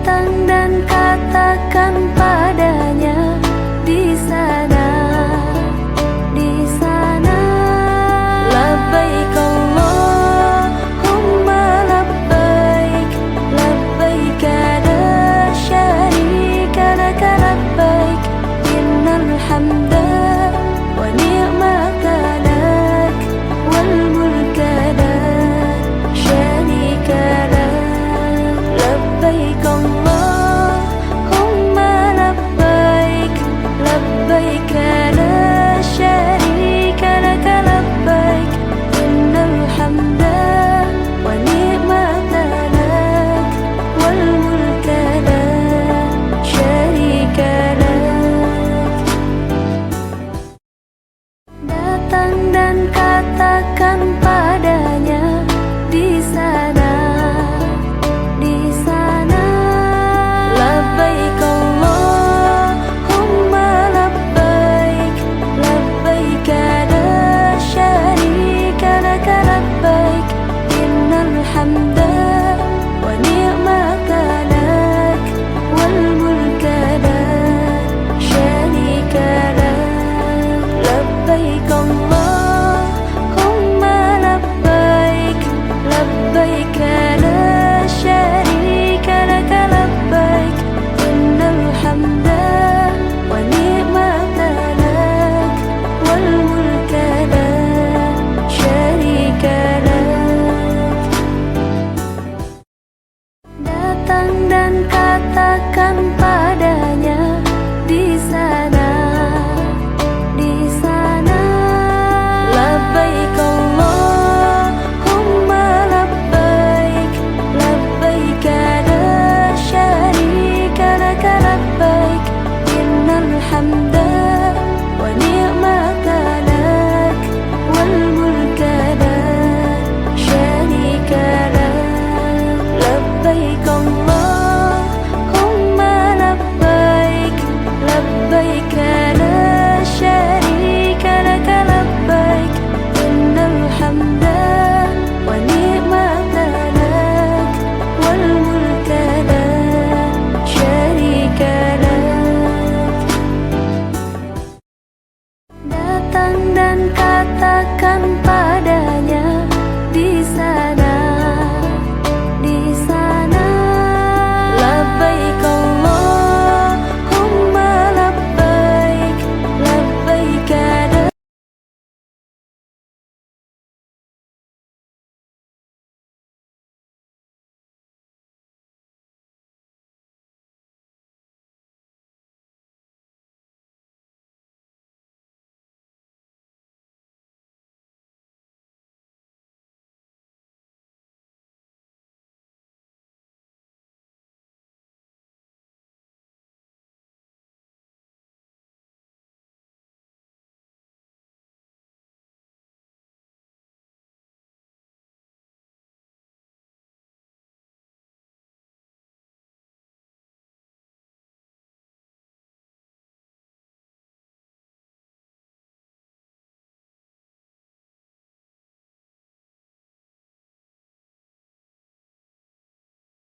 Datang dan katakan padanya di sana, di sana. Labbaik Allahumma labbaik, labbaik la syarika laka labbaik, innal hamda wa ni'mata lak wal mulka la syarika lak. Labbaik Allahumma labbaik, labbaik la syarika laka labbaik, innal hamda wa ni'mata lak wal mulka la syarika lak. Datang dan katakan padanya di sana, di sana. Labbaik Allahumma labbaik, labbaik la syarika laka labbaik, innal hamda wa ni'mata lak wal mulka la syarika lak. Labbaik Allahumma labbaik, labbaik la syarika laka labbaik, innal hamda wa ni'mata lak wal mulka la syarika lak. Datang